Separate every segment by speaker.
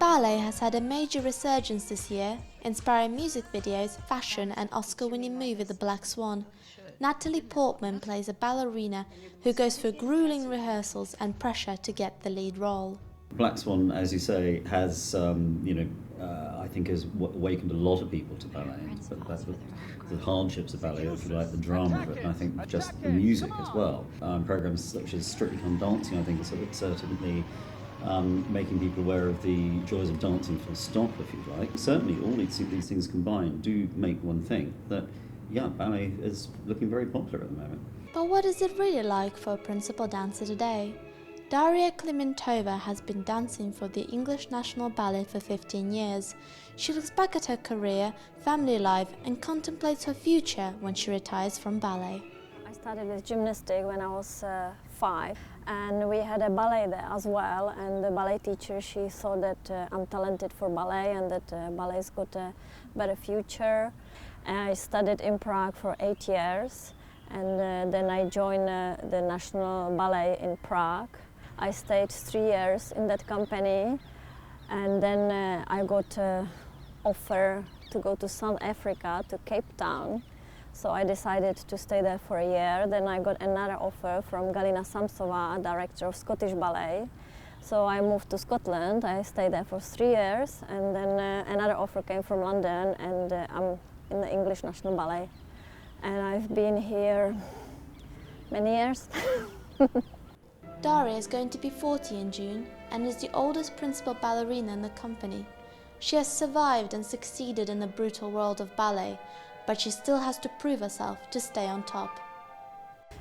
Speaker 1: Ballet has had a major resurgence this year, inspiring music videos, fashion and Oscar-winning movie The Black Swan. Natalie Portman plays a ballerina who goes through grueling rehearsals and pressure to get the lead role.
Speaker 2: Black Swan, as you say, has, I think has awakened a lot of people to ballet, the hardships of ballet, if you like, the drama of it, and I think just the music as well. Programmes such as Strictly Come Dancing, I think, are certainly making people aware of the joys of dancing full stop, if you like. Certainly all these things combined do make one think that, yeah, ballet is looking very popular at the moment.
Speaker 1: But what is it really like for a principal dancer today? Daria Klimentova has been dancing for the English National Ballet for 15 years. She looks back at her career, family life and contemplates her future when she retires from ballet.
Speaker 3: I started with gymnastics when I was 5, and we had a ballet there as well, and the ballet teacher, she saw that I'm talented for ballet and that ballet's got a better future. I studied in Prague for 8 years, and then I joined the National Ballet in Prague. I stayed 3 years in that company, and then I got an offer to go to South Africa, to Cape Town. So I decided to stay there for a year. Then I got another offer from Galina Samsova, director of Scottish Ballet. So I moved to Scotland. I stayed there for 3 years, and then another offer came from London, and I'm in the English National Ballet. And I've been here many years.
Speaker 1: Daria is going to be 40 in June and is the oldest principal ballerina in the company. She has survived and succeeded in the brutal world of ballet, but she still has to prove herself to stay on top.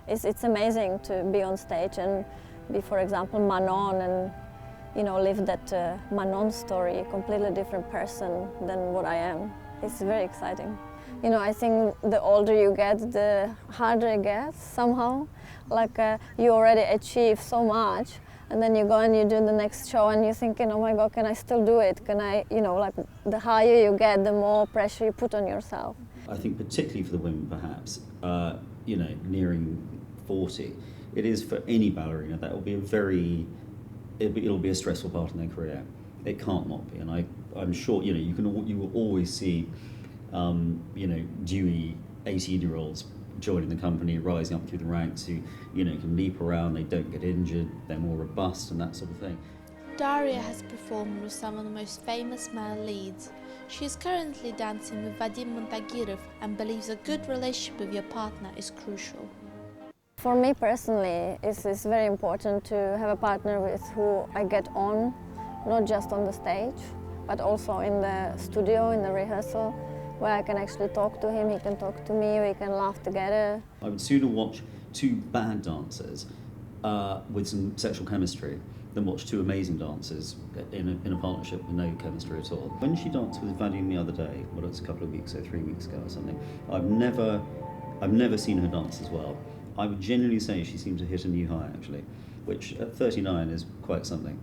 Speaker 3: It's amazing to be on stage and be, for example, Manon, and live that Manon story, a completely different person than what I am. It's very exciting. I think the older you get, the harder it gets somehow. Like you already achieve so much, and then you go and you do the next show and you're thinking, oh my God, can I still do it? Can I, like the higher you get, the more pressure you put on yourself.
Speaker 2: I think particularly for the women perhaps, nearing 40, it is for any ballerina that will be it'll be a stressful part in their career. It can't not be, and I'm sure, you will always see dewy 18-year-olds joining the company, rising up through the ranks, who can leap around, they don't get injured, they're more robust and that sort of thing.
Speaker 1: Daria has performed with some of the most famous male leads. She is currently dancing with Vadim Muntagirov and believes a good relationship with your partner is crucial.
Speaker 3: For me personally, it's very important to have a partner with who I get on, not just on the stage, but also in the studio, in the rehearsal, where I can actually talk to him, he can talk to me, we can laugh together.
Speaker 2: I would sooner watch two bad dancers with some sexual chemistry than watch two amazing dancers in a partnership with no chemistry at all. When she danced with Vadim the other day, well, it was a couple of weeks ago, 3 weeks ago or something, I've never seen her dance as well. I would genuinely say she seemed to hit a new high, actually, which at 39 is quite something.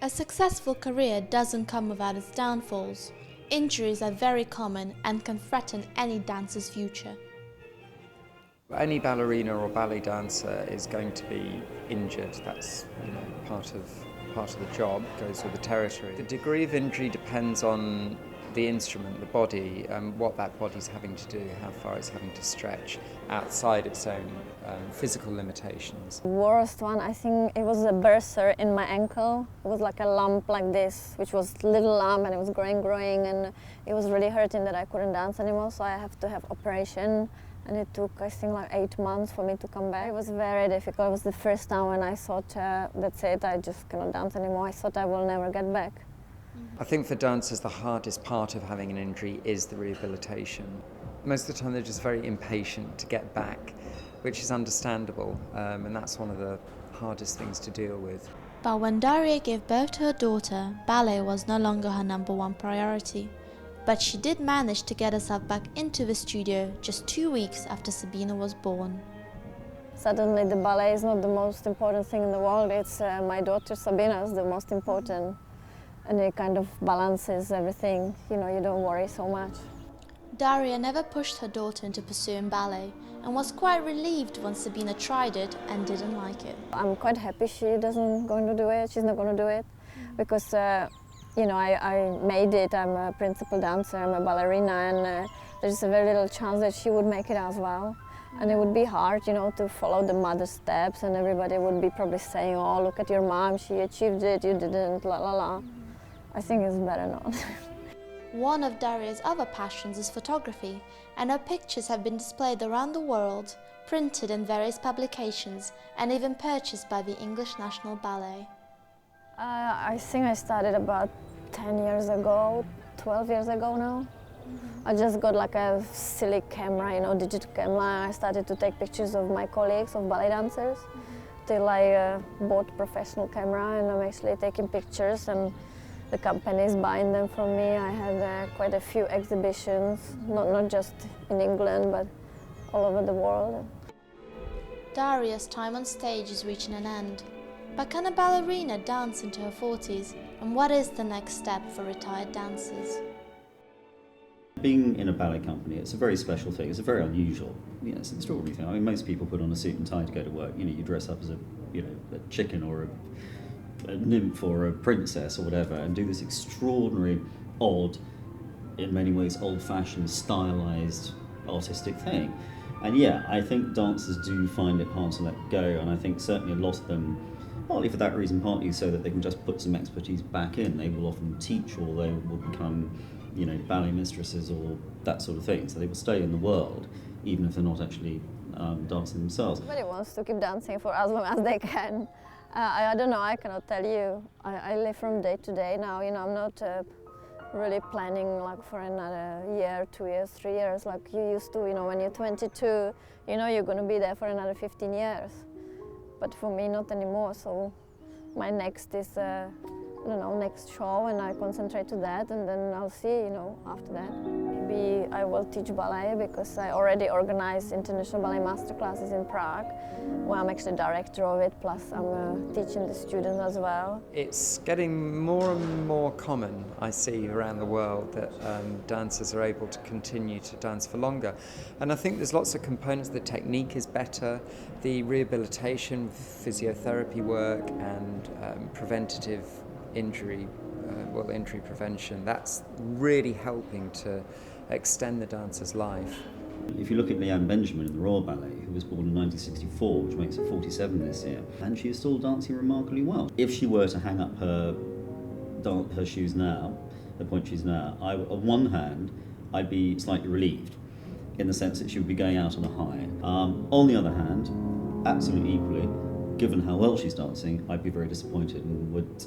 Speaker 1: A successful career doesn't come without its downfalls. Injuries are very common and can threaten any dancer's future.
Speaker 4: Any ballerina or ballet dancer is going to be injured. That's part of the job, goes with the territory. The degree of injury depends on the instrument, the body, what that body's having to do, how far it's having to stretch outside its own physical limitations.
Speaker 3: The worst one, I think it was a bursa in my ankle. It was like a lump like this, which was a little lump, and it was growing, and it was really hurting that I couldn't dance anymore, so I have to have operation. And it took, I think, like 8 months for me to come back. It was very difficult. It was the first time when I thought, that's it, I just cannot dance anymore. I thought I will never get back.
Speaker 4: I think for dancers the hardest part of having an injury is the rehabilitation. Most of the time they're just very impatient to get back, which is understandable, and that's one of the hardest things to deal with.
Speaker 1: But when Daria gave birth to her daughter, ballet was no longer her #1 priority. But she did manage to get herself back into the studio just 2 weeks after Sabina was born.
Speaker 3: Suddenly the ballet is not the most important thing in the world, it's my daughter Sabina is the most important. And it kind of balances everything, you don't worry so much.
Speaker 1: Daria never pushed her daughter into pursuing ballet and was quite relieved when Sabina tried it and didn't like it.
Speaker 3: I'm quite happy she doesn't going to do it, she's not going to do it, because you know, I made it. I'm a principal dancer, I'm a ballerina, and there's a very little chance that she would make it as well. And it would be hard, you know, to follow the mother's steps, and everybody would be probably saying, oh, look at your mom, she achieved it, you didn't, la la la. I think it's better not.
Speaker 1: One of Daria's other passions is photography, and her pictures have been displayed around the world, printed in various publications, and even purchased by the English National Ballet.
Speaker 3: I think I started about 10 years ago, 12 years ago now. I just got like a silly camera, you know, digital camera. I started to take pictures of my colleagues, of ballet dancers, till I bought a professional camera, and I'm actually taking pictures, and the company is buying them from me. I had quite a few exhibitions, not just in England, but all over the world.
Speaker 1: Daria's time on stage is reaching an end. But can a ballerina dance into her 40s? And what is the next step for retired dancers?
Speaker 2: Being in a ballet company, it's a very special thing. It's a very unusual, you know, it's an extraordinary thing. I mean, most people put on a suit and tie to go to work. You know, you dress up as a, you know, a chicken or a nymph or a princess or whatever, and do this extraordinary, odd, in many ways old-fashioned, stylized, artistic thing. And yeah, I think dancers do find it hard to let go, and I think certainly a lot of them, partly for that reason, partly so that they can just put some expertise back in. They will often teach, or they will become, you know, ballet mistresses or that sort of thing. So they will stay in the world, even if they're not actually dancing themselves.
Speaker 3: Everybody wants to keep dancing for as long as they can. I don't know, I cannot tell you. I live from day to day now, you know, I'm not really planning like for another year, 2 years, 3 years, like you used to, you know, when you're 22, you know you're going to be there for another 15 years. But for me, not anymore, so my next is, I don't know, next show, and I concentrate to that, and then I'll see, you know, after that. Maybe I will teach ballet, because I already organize international ballet masterclasses in Prague, where I'm actually director of it, plus I'm teaching the students as well.
Speaker 4: It's getting more and more common, I see, around the world that dancers are able to continue to dance for longer. And I think there's lots of components. The technique is better, the rehabilitation, physiotherapy work, and preventative injury prevention, that's really helping to extend the dancer's life.
Speaker 2: If you look at Leanne Benjamin in the Royal Ballet, who was born in 1964, which makes her 47 this year, and she is still dancing remarkably well. If she were to hang up her shoes now, the point shoes now, on one hand, I'd be slightly relieved, in the sense that she would be going out on a high. On the other hand, absolutely equally, given how well she's dancing, I'd be very disappointed, and would,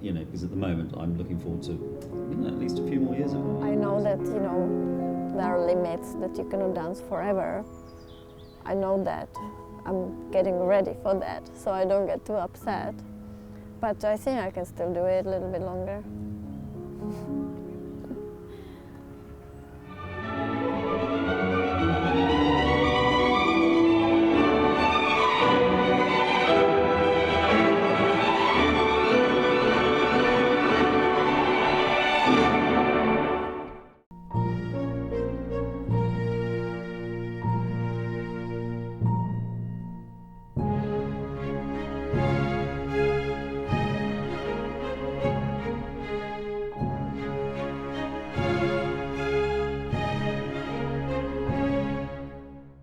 Speaker 2: you know, because at the moment I'm looking forward to, you know, at least a few more years of it.
Speaker 3: I know that, you know, there are limits, that you cannot dance forever. I know that. I'm getting ready for that, so I don't get too upset. But I think I can still do it a little bit longer.